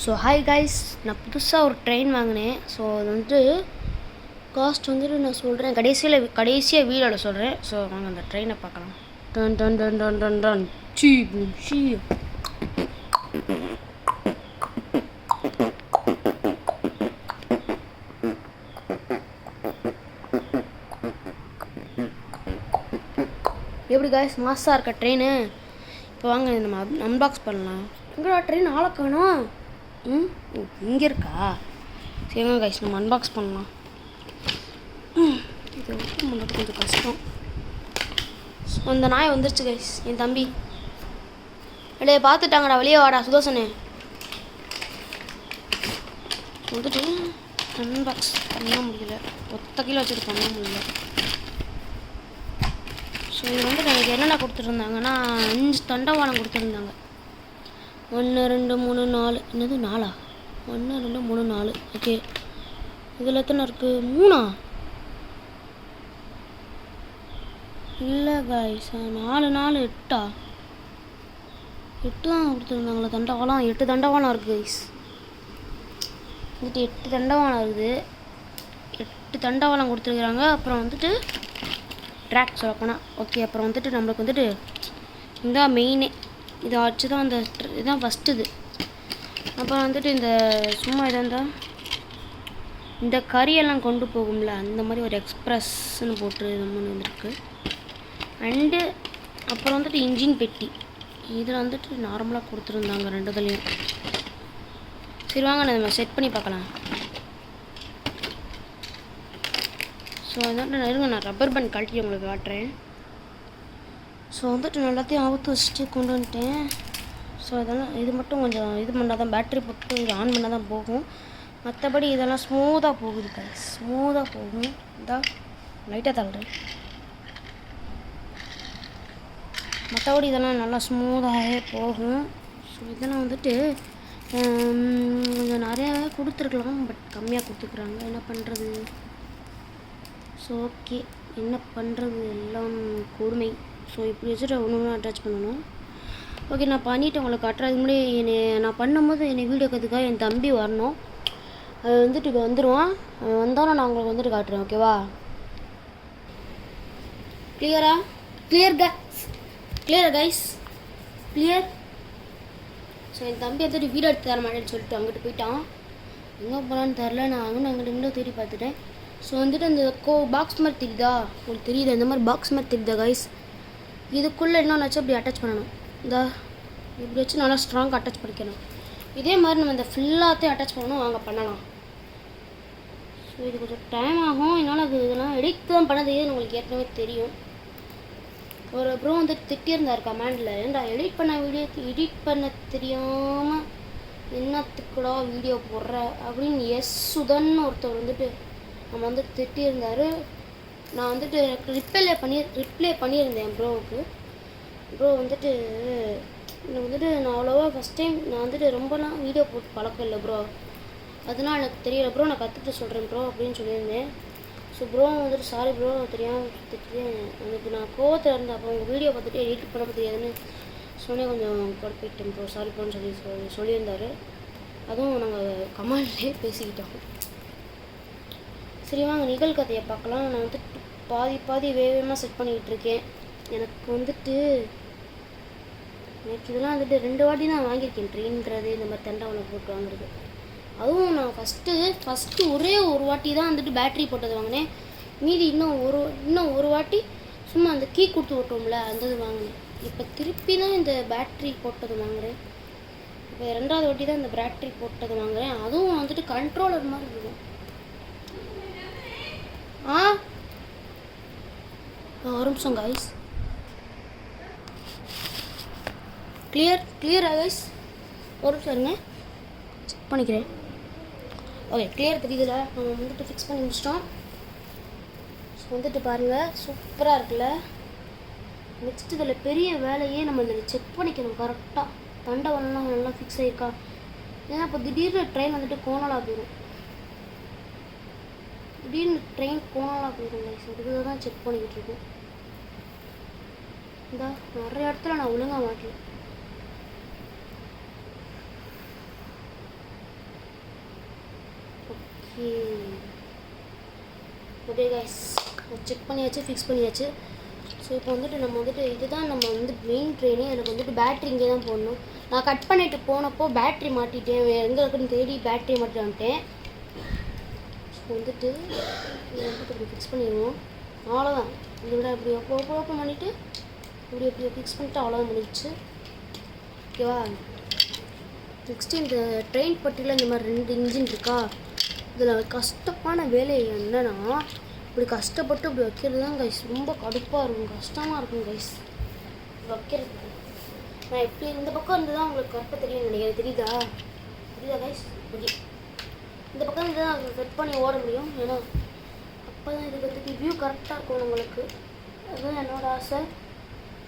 So hi guys, நான் புதுசாக ஒரு ட்ரெயின் வாங்கினேன். ஸோ அது வந்துட்டு காஸ்ட் வந்துட்டு நான் சொல்கிறேன், கடைசியாக வீடியோவில் சொல்கிறேன். ஸோ வாங்க அந்த ட்ரெயினை பார்க்கலாம். டன் டன் டன் டன் டன் டன் சீ சீ. எப்படி கைஸ், மாசாக இருக்க ட்ரெயின். இப்போ வாங்க நம்ம அன்பாக்ஸ் பண்ணலாம். எங்கடா ட்ரெயின் ஆளை காணோம்? இங்கே இருக்கா? சரிங்க கைஸ், நம்ம அன்பாக்ஸ் பண்ணலாம். இது ஓப்பன் பண்ணுறது கொஞ்சம் கஷ்டம். ஸோ அந்த நாய் வந்துருச்சு கைஸ், என் தம்பி. அப்படியே பார்த்துட்டாங்கடா, வெளியே வாடா சுதோசனே. வந்துட்டு அன்பாக்ஸ் பண்ண முடியல, ஒத்த கீழே வச்சுட்டு பண்ண முடியல. ஸோ இது வந்துட்டு எனக்கு என்னென்ன கொடுத்துருந்தாங்கன்னா 5 தண்டவாளம் கொடுத்துருந்தாங்க. 1 2 3 4. என்னது 4? 1 2 3 4. ஓகே, இதில் எத்தனை இருக்குது? 3. இல்லை கைஸ், 4 4 8. 8 தான் கொடுத்துருந்தாங்களா தண்டவாளம்? 8 தண்டவாளம் இருக்குது கைஸ். வந்துட்டு 8 தண்டவாளம் இருக்குது. 8 தண்டவாளம் கொடுத்துருக்குறாங்க. அப்புறம் வந்துட்டு ட்ராக் சொல்லப்போனால் ஓகே. அப்புறம் வந்துட்டு நம்மளுக்கு வந்துட்டு இதான் மெயினே, இதை வச்சு தான் அந்த இதுதான் ஃபஸ்ட்டு இது. அப்புறம் வந்துட்டு இந்த சும்மா இதான் இந்த கறியெல்லாம் கொண்டு போகும்ல, அந்த மாதிரி ஒரு எக்ஸ்ப்ரெஸ்ன்னு போட்டு நம்ம வந்துருக்கு. அண்டு அப்புறம் வந்துட்டு இன்ஜின் பெட்டி, இதில் வந்துட்டு நார்மலாக கொடுத்துருந்தாங்க 2 இதுலேயும். சரி வாங்க நம்ம செட் பண்ணி பார்க்கலாம். ஸோ வந்துட்டு இருங்க, நான் ரப்பர் பேண்ட் கழட்டி உங்களுக்கு காட்டுறேன். ஸோ வந்துட்டு எல்லாத்தையும் அவுத்து வச்சுட்டு கொண்டு வந்துட்டேன். ஸோ இதெல்லாம் இது மட்டும் கொஞ்சம் இது பண்ணால் தான், பேட்ரி போட்டு இது ஆன் பண்ணால் தான் போகும். மற்றபடி இதெல்லாம் ஸ்மூத்தாக போகுது கைஸ், ஸ்மூத்தாக போகும். இதான் லைட்டாக தள்ளுறேன். மற்றபடி இதெல்லாம் நல்லா ஸ்மூத்தாகவே போகும். ஸோ இதெல்லாம் வந்துட்டு கொஞ்சம் நிறையாவே கொடுத்துருக்கலாம், பட் கம்மியாக கொடுத்துக்குறாங்க. என்ன பண்ணுறது? ஸோ ஓகே, என்ன பண்ணுறது, எல்லாம் கொடுமை. ஸோ இப்படி வச்சுட்டு ஒன்று அட்டாச் பண்ணணும். ஓகே, நான் பண்ணிவிட்டு உங்களுக்கு காட்டுறதுக்கு முன்னாடி நான் பண்ணும்போது என்னை வீடியோ கற்றுக்காக என் தம்பி வரணும். அது வந்துட்டு இப்போ வந்துடுவான். வந்தாலும் நான் உங்களுக்கு வந்துட்டு காட்டுறேன். ஓகேவா? கிளியரா? கிளியரா கைஸ்? கிளியர். ஸோ என் தம்பி வந்துட்டு வீடியோ எடுத்து தர மாட்டேன்னு சொல்லிட்டு அங்கிட்டு போயிட்டான். எங்கே போகலான்னு தெரில. நான் அங்கிட்டு தேடி பார்த்துட்டேன். ஸோ வந்துட்டு அந்த பாக்ஸ் மாதிரி தெரியுதா உங்களுக்கு? தெரியுது, இந்த மாதிரி பாக்ஸ் மாதிரி தெரியுதா கைஸ்? இதுக்குள்ளே இன்னொன்று வச்சு அப்படி அட்டாச் பண்ணணும். இந்த இப்படி வச்சு நல்லா ஸ்ட்ராங்காக அட்டாச் பண்ணிக்கணும். இதே மாதிரி நம்ம இந்த ஃபுல்லாத்தையும் அட்டாச் பண்ணணும். வாங்க பண்ணலாம். ஸோ இது கொஞ்சம் டைம் ஆகும். என்னால் அது இதெல்லாம் எடிட் தான் பண்ண தெரியுதுன்னு உங்களுக்கு ஏற்கனவே தெரியும். ஒரு ப்ரோ வந்துட்டு திட்டியிருந்தார் கமெண்டில், ஏன்டா எடிட் பண்ண தெரியாமல் என்னத்துக்குடா வீடியோ போடுற அப்படின்னு சுதன் ஒருத்தர் வந்துட்டு நம்ம வந்து திட்டியிருந்தார். நான் வந்துட்டு ரிப்ளை பண்ணியிருந்தேன் ப்ரோவுக்கு. ப்ரோ வந்துட்டு எனக்கு வந்துட்டு நான் அவ்வளோவா ஃபஸ்ட் டைம் நான் வந்துட்டு ரொம்பலாம் வீடியோ போட்டு பழக்கம் இல்லை ப்ரோ, அதனால் எனக்கு தெரியல ப்ரோ, நான் கற்றுட்டு சொல்கிறேன் ப்ரோ அப்படின்னு சொல்லியிருந்தேன். ஸோ ப்ரோ வந்துட்டு சாரி ப்ரோ, தெரியாமல் திட்டுறேன், எனக்கு நான் கோவத்தில் இருந்தேன். அப்போ உங்கள் வீடியோ பார்த்துட்டு எடிட் பண்ண தெரியாதுன்னு சொன்னே கொஞ்சம் குழப்பிட்டேன் ப்ரோ, சாரி ப்ரோன்னு சொல்லியிருந்தார். அதுவும் நாங்கள் கமெண்ட்லேயே பேசிக்கிட்டோம். சரி வாங்க நிகழ்கதையை பார்க்கலாம். நான் வந்துட்டு பாதி வேகமாக செட் பண்ணிக்கிட்டு இருக்கேன். எனக்கு வந்துட்டு இதெல்லாம் வந்துட்டு 2 வாட்டி தான் வாங்கியிருக்கேன். ட்ரெயின்றது இந்த மாதிரி தண்டவாளம் போட்டு வாங்குறது. அதுவும் நான் ஃபஸ்ட்டு ஒரே ஒரு வாட்டி தான் வந்துட்டு பேட்ரி போட்டது வாங்கினேன். மீதி இன்னும் ஒரு வாட்டி சும்மா அந்த கீ கொடுத்து ஓட்டோம்ல, அந்த இது வாங்கினேன். இப்போ திருப்பி தான் இந்த பேட்ரி போட்டது வாங்குகிறேன். இப்போ 2வது வாட்டி தான் இந்த பேட்ரி போட்டது வாங்குகிறேன். அதுவும் வந்துட்டு கண்ட்ரோலர் மாதிரி இருக்கும். ஒரு நிமிஷம் கைஸ். கிளியரா கைஸ்? ஒரு நிமிஷம் இருங்க, செக் பண்ணிக்கிறேன். ஓகே, கிளியர் தெரியுதுல. நம்ம வந்துட்டு ஃபிக்ஸ் பண்ணி முடிச்சிட்டோம். ஸோ வந்துட்டு பாருங்கள், சூப்பராக இருக்குல்ல. நெக்ஸ்ட் இதில் பெரிய வேலையே நம்ம இதில் செக் பண்ணிக்கணும் கரெக்டாக தண்டவாளம்லாம் நல்லா ஃபிக்ஸ் ஆகிருக்கா. ஏன்னா இப்போ திடீர்னு ட்ரெயின் வந்துட்டு கோணலாக போயிடும். கைஸ், அதுக்கு தான் செக் பண்ணிக்கிட்டு இருக்கோம். இந்த நிறைய இடத்துல நான் ஒழுங்காக மாட்டேன். ஓகே கைஸ் செக் பண்ணியாச்சு, ஃபிக்ஸ் பண்ணியாச்சு. ஸோ இப்போ வந்துட்டு நம்ம வந்துட்டு இதுதான் நம்ம வந்து மெயின் ட்ரெயினே. எனக்கு வந்துட்டு பேட்ரி இங்கே தான் போடணும். நான் கட் பண்ணிட்டு போனப்போ பேட்ரி மாட்டிட்டேன், எங்கே இருக்குன்னு தேடி பேட்ரி மாட்டிட்டு வந்துட்டேன். ஸோ வந்துட்டு இதை வந்துட்டு இப்படி ஃபிக்ஸ் பண்ணிடுவோம். அவ்வளோதான். இதோட இப்படி ஓப்பன் பண்ணிவிட்டு இப்படி ஃபிக்ஸ் பண்ணிட்டு அவ்வளோதான் முடிஞ்சிச்சு. ஓகேவா? நெக்ஸ்ட்டு இந்த ட்ரெயின் பட்டியில் இந்த மாதிரி 2 இன்ஜின் இருக்கா. இதில் கஷ்டமான வேலை என்னன்னா, இப்படி கஷ்டப்பட்டு இப்படி வைக்கிறது தான் கைஸ் ரொம்ப கடுப்பாக இருக்கும், கஷ்டமாக இருக்கும் கைஸ் வைக்கிறது. நான் எப்படி இந்த பக்கம் இருந்து தான் உங்களுக்கு கரெக்டாக தெரியும் நினைக்கிறேன். தெரியுதா கைஸ்? ஓகே, இந்த பக்கம் இருந்து தான் செட் பண்ணி ஓட முடியும். ஏன்னா அப்போ தான் இது பற்றி வியூ கரெக்டாக இருக்கும் உங்களுக்கு. அதுதான் என்னோடய ஆசை.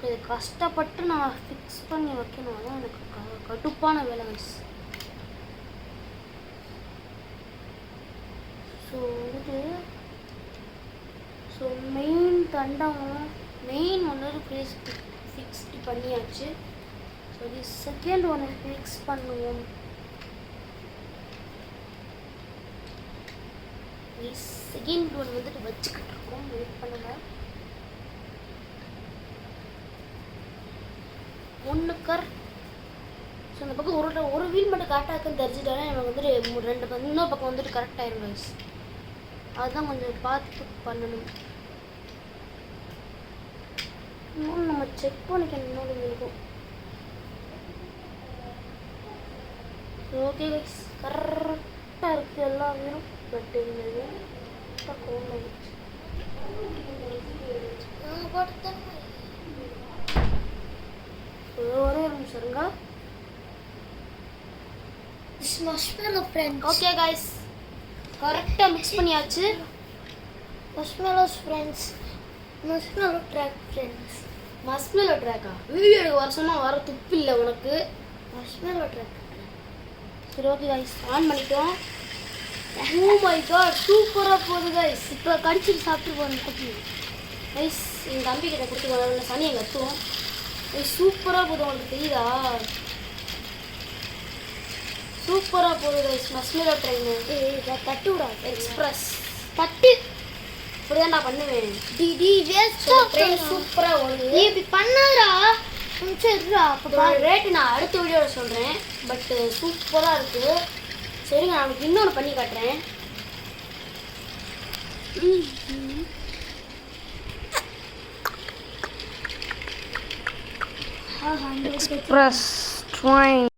இதை கஷ்டப்பட்டு நான் ஃபிக்ஸ் பண்ணி வைக்கணும். அதான் எனக்கு கடுப்பான வேலை கைஸ். ஸோ வந்துட்டு மெயின் தண்டம் மெயின் ஒன்று ஃபிக்ஸ்டு பண்ணியாச்சு. ஸோ இது செகண்ட் ஒன்று ஃபிக்ஸ் பண்ணுவோம். செகண்ட் ஒன்று வந்துட்டு வச்சுக்கிட்டு இருக்கோம். வெயிட் பண்ணுங்க. ஒன்று ஸோ அந்த பக்கம் ஒரு வீல் மட்டும் கரெக்டாக இருக்குன்னு தெரிஞ்சுட்டாலே நம்ம வந்துட்டு 2 இன்னொரு பக்கம் வந்துட்டு கரெக்டாகிடும் கைஸ். அதுதான் கொஞ்சம் பார்த்து பண்ணணும். இன்னொன்று நம்ம செக் பண்ணிக்கணும். இன்னொன்று இருக்கும். ஓகே கைஸ், கரெக்டாக இருக்குது எல்லா வீலும். பட் இந்த கோல் ஒரே நிமிஷம் இருங்க. ஓகே கைஸ், கரெக்டாக மிக்ஸ் பண்ணியாச்சு. மஸ்மெலோஸ் ஃப்ரெண்ட்ஸ், மஸ்மெலோ ட்ராக் ஃப்ரெண்ட்ஸ். மஸ்மெலோ ட்ராக்கா? வீடியோ எடுக்க வர சொன்னால் வர துப்பு இல்லை உனக்கு. மஸ்மெலோ ட்ராக். சரி ஓகே கைஸ், ஆன் பண்ணிட்டோம். ஓ மை காட், சூப்பராக போகுது கைஸ். இப்போ கடிச்சிட்டு சாப்பிட்டு போகணும் குட்டி கைஸ். எங்கள் தம்பி கிட்ட கொடுத்து சனி எங்கள் கத்துவோம். சூப்பராக போதும், உங்களுக்கு தெரியுதா? சூப்பராக போகுது கைஸ் மஸ்மெலோ ட்ரெயின். தட்டு விடாது எக்ஸ்பிரஸ் தட்டு. இப்படிதான் நான் பண்ணுவேன். ட்ரெயின் சூப்பராக ஓடுது. நீ இப்படி பண்ணாதா? கொஞ்சம் இருடா. அப்போ ரேட்டு நான் அடுத்த வீடியோவில் சொல்கிறேன். பட் சூப்பராக இருக்குது. சரிங்க, நான் உங்களுக்கு இன்னொன்று பண்ணி காட்டுறேன். Express train.